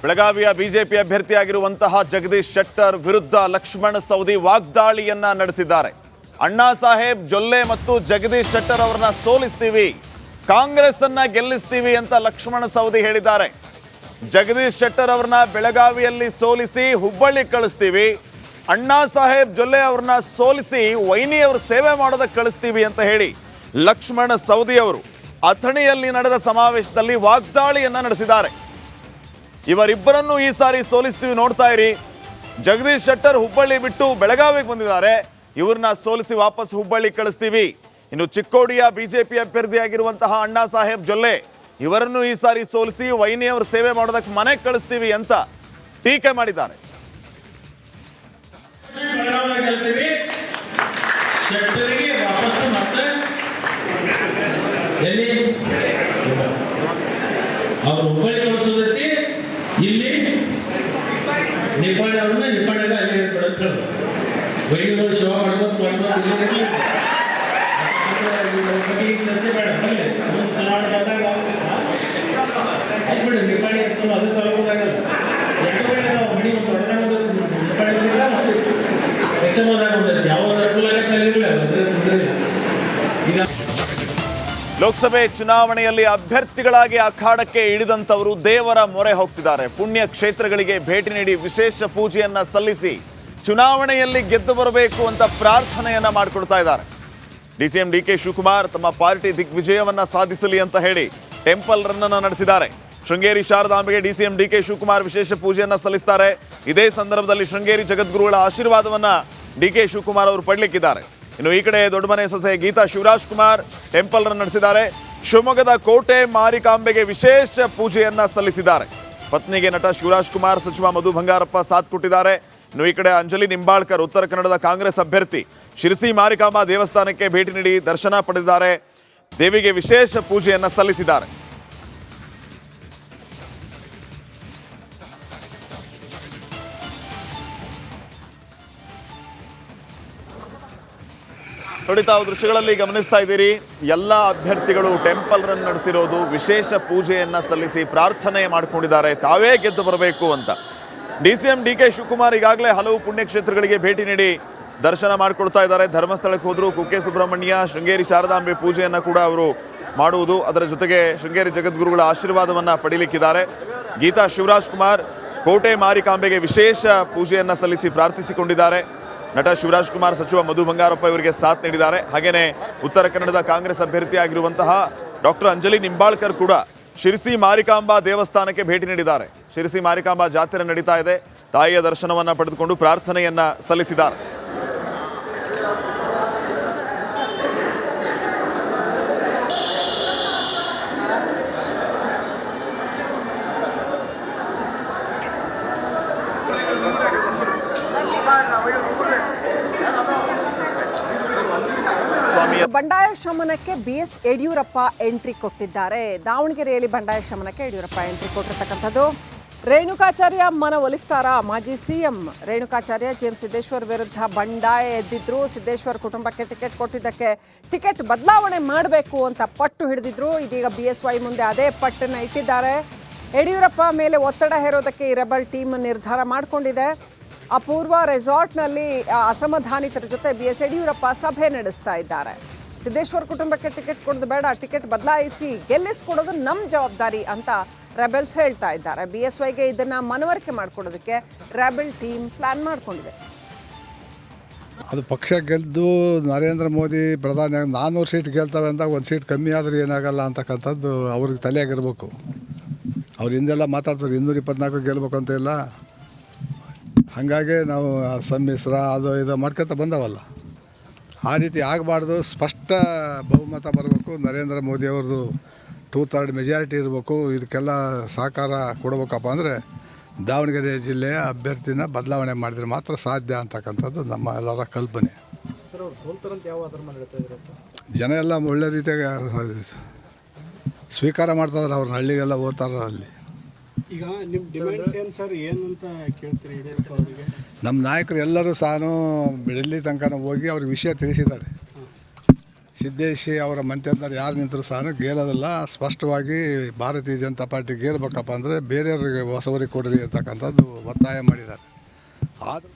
ಬೆಳಗಾವಿಯ ಬಿಜೆಪಿ ಅಭ್ಯರ್ಥಿಯಾಗಿರುವಂತಹ ಜಗದೀಶ್ ಶೆಟ್ಟರ್ ವಿರುದ್ಧ ಲಕ್ಷ್ಮಣ ಸವದಿ ವಾಗ್ದಾಳಿಯನ್ನ ನಡೆಸಿದ್ದಾರೆ. ಅಣ್ಣಾ ಸಾಹೇಬ್ ಜೊಲ್ಲೆ ಮತ್ತು ಜಗದೀಶ್ ಶೆಟ್ಟರ್ ಅವರನ್ನ ಸೋಲಿಸ್ತೀವಿ, ಕಾಂಗ್ರೆಸ್ ಅನ್ನ ಗೆಲ್ಲಿಸ್ತೀವಿ ಅಂತ ಲಕ್ಷ್ಮಣ ಸವದಿ ಹೇಳಿದ್ದಾರೆ. ಜಗದೀಶ್ ಶೆಟ್ಟರ್ ಅವರನ್ನ ಬೆಳಗಾವಿಯಲ್ಲಿ ಸೋಲಿಸಿ ಹುಬ್ಬಳ್ಳಿ ಕಳಿಸ್ತೀವಿ, ಅಣ್ಣಾ ಸಾಹೇಬ್ ಜೊಲ್ಲೆ ಅವರನ್ನ ಸೋಲಿಸಿ ವೈನಿಯವರ ಸೇವೆ ಮಾಡೋದಕ್ಕೆ ಕಳಿಸ್ತೀವಿ ಅಂತ ಹೇಳಿ ಲಕ್ಷ್ಮಣ ಸವದಿ ಅವರು ಅಥಣಿಯಲ್ಲಿ ನಡೆದ ಸಮಾವೇಶದಲ್ಲಿ ವಾಗ್ದಾಳಿಯನ್ನ ನಡೆಸಿದ್ದಾರೆ. ಇವರಿಬ್ಬರನ್ನು ಈ ಸಾರಿ ಸೋಲಿಸ್ತೀವಿ, ನೋಡ್ತಾ ಇರಿ. ಜಗದೀಶ್ ಶೆಟ್ಟರ್ ಹುಬ್ಬಳ್ಳಿ ಬಿಟ್ಟು ಬೆಳಗಾವಿಗೆ ಬಂದಿದ್ದಾರೆ, ಇವ್ರನ್ನ ಸೋಲಿಸಿ ವಾಪಸ್ ಹುಬ್ಬಳ್ಳಿ ಕಳಿಸ್ತೀವಿ. ಇನ್ನು ಚಿಕ್ಕೋಡಿಯ ಬಿಜೆಪಿ ಅಭ್ಯರ್ಥಿಯಾಗಿರುವಂತಹ ಅಣ್ಣಾ ಸಾಹೇಬ್ ಜೊಲ್ಲೆ ಇವರನ್ನು ಈ ಸಾರಿ ಸೋಲಿಸಿ ವೈನಿಯವರ ಸೇವೆ ಮಾಡೋದಕ್ಕೆ ಮನೆಗೆ ಕಳಿಸ್ತೀವಿ ಅಂತ ಟೀಕೆ ಮಾಡಿದ್ದಾರೆ. ಅವ್ರು ಹುಬ್ಬಳ್ಳಿ ಕಳಿಸೋದೈತಿ, ಇಲ್ಲಿ ನಿಪ್ಪಾಣಿ ಅವ್ರನ್ನ ನಿಪ್ಪಾಣಿಗೆ ಅಲ್ಲಿ ಬಿಡೋದು ಹೇಳೋದು. ವೈದ್ಯಗಳು ಸೇವಾ ಮಾಡ್ಬೋದು ಇಲ್ಲಿ ಚರ್ಚೆ ಬೇಡ. ಚುನಾವಣೆ ಬಂದಾಗ ಬಿಡಿ, ನಿಪ್ಪಾಣಿ ಅದು ತಲುಪೋದಾಗಲ್ಲ. 2 ಕಡೆ ಮಣಿ ಒಂದು ಹೊಡೆದಾಗ ನಿಪ್ಪಾಣಿಲ್ಲ ಮತ್ತು ಎಕ್ಸಮೋದಾಗ ಒಂದೈತಿ. ಯಾವಾಗ ಅನುಕೂಲ ಆಗತ್ತೆ ಅಲ್ಲಿರಲಿಲ್ಲ, ಅದರ ತೊಂದರೆ ಇಲ್ಲ. ಈಗ ಲೋಕಸಭೆ ಚುನಾವಣೆಯಲ್ಲಿ ಅಭ್ಯರ್ಥಿಗಳಾಗಿ ಅಖಾಡಕ್ಕೆ ಇಳಿದಂತವರು ದೇವರ ಮೊರೆ ಹೋಗ್ತಿದ್ದಾರೆ. ಪುಣ್ಯ ಕ್ಷೇತ್ರಗಳಿಗೆ ಭೇಟಿ ನೀಡಿ ವಿಶೇಷ ಪೂಜೆಯನ್ನ ಸಲ್ಲಿಸಿ ಚುನಾವಣೆಯಲ್ಲಿ ಗೆದ್ದು ಬರಬೇಕು ಅಂತ ಪ್ರಾರ್ಥನೆಯನ್ನ ಮಾಡಿಕೊಡ್ತಾ ಇದ್ದಾರೆ. ಡಿಸಿಎಂ ಡಿಕೆ ಶಿವಕುಮಾರ್ ತಮ್ಮ ಪಾರ್ಟಿ ದಿಗ್ವಿಜಯವನ್ನ ಸಾಧಿಸಲಿ ಅಂತ ಹೇಳಿ ಟೆಂಪಲ್ ರನ್ ಅನ್ನು ನಡೆಸಿದ್ದಾರೆ. ಶೃಂಗೇರಿ ಶಾರದಾಂಬೆಗೆ ಡಿಸಿಎಂ ಡಿಕೆ ಶಿವಕುಮಾರ್ ವಿಶೇಷ ಪೂಜೆಯನ್ನ ಸಲ್ಲಿಸ್ತಾರೆ. ಇದೇ ಸಂದರ್ಭದಲ್ಲಿ ಶೃಂಗೇರಿ ಜಗದ್ಗುರುಗಳ ಆಶೀರ್ವಾದವನ್ನ ಡಿಕೆ ಶಿವಕುಮಾರ್ ಅವರು ಪಡೆಯಲಿಕ್ಕಿದ್ದಾರೆ. ಇನ್ನು ಈ ಕಡೆ ದೊಡ್ಡಮನೆ ಸೊಸೆ ಗೀತಾ ಶಿವರಾಜ್ ಕುಮಾರ್ ಟೆಂಪಲ್ ರನ್ ನಡೆಸಿದ್ದಾರೆ. ಶಿವಮೊಗ್ಗದ ಕೋಟೆ ಮಾರಿಕಾಂಬೆಗೆ ವಿಶೇಷ ಪೂಜೆಯನ್ನ ಸಲ್ಲಿಸಿದ್ದಾರೆ. ಪತ್ನಿಗೆ ನಟ ಶಿವರಾಜ್ ಕುಮಾರ್, ಸಚಿವ ಮಧು ಬಂಗಾರಪ್ಪ ಸಾಥ್ ಕೊಟ್ಟಿದ್ದಾರೆ. ಇನ್ನು ಈ ಕಡೆ ಅಂಜಲಿ ನಿಂಬಾಳ್ಕರ್ ಉತ್ತರ ಕನ್ನಡದ ಕಾಂಗ್ರೆಸ್ ಅಭ್ಯರ್ಥಿ ಶಿರಸಿ ಮಾರಿಕಾಂಬಾ ದೇವಸ್ಥಾನಕ್ಕೆ ಭೇಟಿ ನೀಡಿ ದರ್ಶನ ಪಡೆದಿದ್ದಾರೆ. ದೇವಿಗೆ ವಿಶೇಷ ಪೂಜೆಯನ್ನ ಸಲ್ಲಿಸಿದ್ದಾರೆ. ನೋಡಿ, ತಾವು ದೃಶ್ಯಗಳಲ್ಲಿ ಗಮನಿಸ್ತಾ ಇದ್ದೀರಿ, ಎಲ್ಲ ಅಭ್ಯರ್ಥಿಗಳು ಟೆಂಪಲ್ ರನ್ ನಡೆಸಿರೋದು, ವಿಶೇಷ ಪೂಜೆಯನ್ನ ಸಲ್ಲಿಸಿ ಪ್ರಾರ್ಥನೆ ಮಾಡಿಕೊಂಡಿದ್ದಾರೆ ತಾವೇ ಗೆದ್ದು ಬರಬೇಕು ಅಂತ. ಡಿಸಿಎಂ ಡಿಕೆ ಶಿವಕುಮಾರ್ ಈಗಾಗಲೇ ಹಲವು ಪುಣ್ಯಕ್ಷೇತ್ರಗಳಿಗೆ ಭೇಟಿ ನೀಡಿ ದರ್ಶನ ಮಾಡಿಕೊಡ್ತಾ ಇದ್ದಾರೆ. ಧರ್ಮಸ್ಥಳಕ್ಕೆ ಹೋದ್ರು, ಕುಕ್ಕೆ ಸುಬ್ರಹ್ಮಣ್ಯ, ಶೃಂಗೇರಿ ಶಾರದಾಂಬೆ ಪೂಜೆಯನ್ನ ಕೂಡ ಅವರು ಮಾಡುವುದು, ಅದರ ಜೊತೆಗೆ ಶೃಂಗೇರಿ ಜಗದ್ಗುರುಗಳ ಆಶೀರ್ವಾದವನ್ನ ಪಡೀಲಿಕ್ಕಿದ್ದಾರೆ. ಗೀತಾ ಶಿವರಾಜ್ ಕುಮಾರ್ ಕೋಟೆ ಮಾರಿಕಾಂಬೆಗೆ ವಿಶೇಷ ಪೂಜೆಯನ್ನ ಸಲ್ಲಿಸಿ ಪ್ರಾರ್ಥಿಸಿಕೊಂಡಿದ್ದಾರೆ. ನಟ ಶಿವರಾಜ್ ಕುಮಾರ್, ಸಚಿವ ಮಧು ಬಂಗಾರಪ್ಪ ಇವರಿಗೆ ಸಾಥ್ ನೀಡಿದ್ದಾರೆ. ಹಾಗೇನೆ ಉತ್ತರ ಕನ್ನಡದ ಕಾಂಗ್ರೆಸ್ ಅಭ್ಯರ್ಥಿಯಾಗಿರುವಂತಹ ಡಾಕ್ಟರ್ ಅಂಜಲಿ ನಿಂಬಾಳ್ಕರ್ ಕೂಡ ಶಿರಸಿ ಮಾರಿಕಾಂಬಾ ದೇವಸ್ಥಾನಕ್ಕೆ ಭೇಟಿ ನೀಡಿದ್ದಾರೆ. ಶಿರಸಿ ಮಾರಿಕಾಂಬಾ ಜಾತ್ರೆ ನಡೀತಾ ಇದೆ, ತಾಯಿಯ ದರ್ಶನವನ್ನ ಪಡೆದುಕೊಂಡು ಪ್ರಾರ್ಥನೆಯನ್ನ ಸಲ್ಲಿಸಿದ್ದಾರೆ. ಬಂಡಾಯ ಶಮನಕ್ಕೆ ಬಿಎಸ್ ಯಡಿಯೂರಪ್ಪ ಎಂಟ್ರಿ ಕೊಟ್ಟಿದ್ದಾರೆ. ದಾವಣಗೆರೆಯಲ್ಲಿ ಬಂಡಾಯ ಶಮನಕ್ಕೆ ಯಡಿಯೂರಪ್ಪ ಎಂಟ್ರಿ ಕೊಟ್ಟಿರ್ತಕ್ಕಂಥದ್ದು. ರೇಣುಕಾಚಾರ್ಯ ಮನವೊಲಿಸ್ತಾರ? ಮಾಜಿ ಸಿಎಂ ರೇಣುಕಾಚಾರ್ಯ ಜಿಎಂ ಸಿದ್ದೇಶ್ವರ್ ವಿರುದ್ಧ ಬಂಡಾಯ ಎದ್ದಿದ್ರು. ಸಿದ್ದೇಶ್ವರ್ ಕುಟುಂಬಕ್ಕೆ ಟಿಕೆಟ್ ಕೊಟ್ಟಿದ್ದಕ್ಕೆ ಟಿಕೆಟ್ ಬದಲಾವಣೆ ಮಾಡಬೇಕು ಅಂತ ಪಟ್ಟು ಹಿಡಿದಿದ್ರು. ಇದೀಗ ಬಿಎಸ್ವೈ ಮುಂದೆ ಅದೇ ಪಟ್ಟನ್ನು ಇಟ್ಟಿದ್ದಾರೆ. ಯಡಿಯೂರಪ್ಪ ಮೇಲೆ ಒತ್ತಡ ಹೇರೋದಕ್ಕೆ ಈ ರೆಬಲ್ ಟೀಮ್ ನಿರ್ಧಾರ ಮಾಡಿಕೊಂಡಿದೆ. ಅಪೂರ್ವ ರೆಸಾರ್ಟ್ನಲ್ಲಿ ಅಸಮಾಧಾನಿತರ ಜೊತೆ ಬಿಎಸ್ ಯಡಿಯೂರಪ್ಪ ಸಭೆ ನಡೆಸ್ತಾ ಇದ್ದಾರೆ. ಸಿದ್ದೇಶ್ವರ್ ಕುಟುಂಬಕ್ಕೆ ಟಿಕೆಟ್ ಕೊಡೋದು ಬೇಡ, ಟಿಕೆಟ್ ಬದಲಾಯಿಸಿ ಗೆಲ್ಲಿಸ್ಕೊಡೋದು ನಮ್ಮ ಜವಾಬ್ದಾರಿ ಅಂತ ರೆಬೆಲ್ಸ್ ಹೇಳ್ತಾ ಇದ್ದಾರೆ. ಬಿಎಸ್ವೈಗೆ ಇದನ್ನು ಮನವರಿಕೆ ಮಾಡಿಕೊಡೋದಕ್ಕೆ ರೆಬೆಲ್ ಟೀಮ್ ಪ್ಲಾನ್ ಮಾಡಿಕೊಂಡಿದೆ. ಅದು ಪಕ್ಷ ಗೆದ್ದು ನರೇಂದ್ರ ಮೋದಿ ಪ್ರಧಾನಿ 400 ಸೀಟ್ ಗೆಲ್ತವೆ ಅಂತ ಒಂದು ಸೀಟ್ ಕಮ್ಮಿ ಆದರೆ ಏನಾಗಲ್ಲ ಅಂತಕ್ಕಂಥದ್ದು ಅವ್ರಿಗೆ ತಲೆಯಾಗಿರ್ಬೇಕು. ಅವ್ರು ಹಿಂದೆಲ್ಲ ಮಾತಾಡ್ತಾರೆ 224 ಗೆಲ್ಬೇಕು ಅಂತ ಇಲ್ಲ. ಹಾಗಾಗಿ ನಾವು ಸಮ್ಮಿಶ್ರ ಅದು ಇದು ಮಾಡ್ಕೊತ ಬಂದವಲ್ಲ, ಆ ರೀತಿ ಆಗಬಾರ್ದು. ಸ್ಪಷ್ಟ ಬಹುಮತ ಬರಬೇಕು. ನರೇಂದ್ರ ಮೋದಿ ಅವ್ರದ್ದು 2/3 ಮೆಜಾರಿಟಿ ಇರಬೇಕು. ಇದಕ್ಕೆಲ್ಲ ಸಹಕಾರ ಕೊಡಬೇಕಪ್ಪ ಅಂದರೆ ದಾವಣಗೆರೆ ಜಿಲ್ಲೆಯ ಅಭ್ಯರ್ಥಿನ ಬದಲಾವಣೆ ಮಾಡಿದರೆ ಮಾತ್ರ ಸಾಧ್ಯ ಅಂತಕ್ಕಂಥದ್ದು ನಮ್ಮ ಎಲ್ಲರ ಕಲ್ಪನೆ. ಜನ ಎಲ್ಲ ಒಳ್ಳೆ ರೀತಿಯಾಗಿ ಸ್ವೀಕಾರ ಮಾಡ್ತಾಯಿದ್ದಾರೆ. ಅವ್ರನ್ನ ಹಳ್ಳಿಗೆಲ್ಲ ಓದ್ತಾರ. ಅಲ್ಲಿ ಈಗ ನಿಮ್ಮ ಡಿಮ್ಯಾಂಡ್ಸ್ ಏನು ಸರ್, ಏನಂತ ಕೇಳ್ತೀರಿ ಯಡಿಯೂರಪ್ಪ ಅವರಿಗೆ? ನಮ್ಮ ನಾಯಕರು ಎಲ್ಲರೂ ಸಹ ಡೆಲ್ಲಿ ತನಕ ಹೋಗಿ ಅವ್ರಿಗೆ ವಿಷಯ ತಿಳಿಸಿದ್ದಾರೆ. ಸಿದ್ದೇಶಿ ಅವರ ಮಂತ್ರಿಯಂದ್ರೆ ಯಾರು ನಿಂತರೂ ಸಹ ಗೆಲ್ಲೋದಿಲ್ಲ. ಸ್ಪಷ್ಟವಾಗಿ ಭಾರತೀಯ ಜನತಾ ಪಾರ್ಟಿ ಗೆಲ್ಲಬೇಕಪ್ಪ ಅಂದರೆ ಬೇರೆಯವ್ರಿಗೆ ಹೊಸವರಿಗೆ ಕೊಡಲಿ ಅಂತಕ್ಕಂಥದ್ದು ಒತ್ತಾಯ ಮಾಡಿದ್ದಾರೆ. ಆದರೂ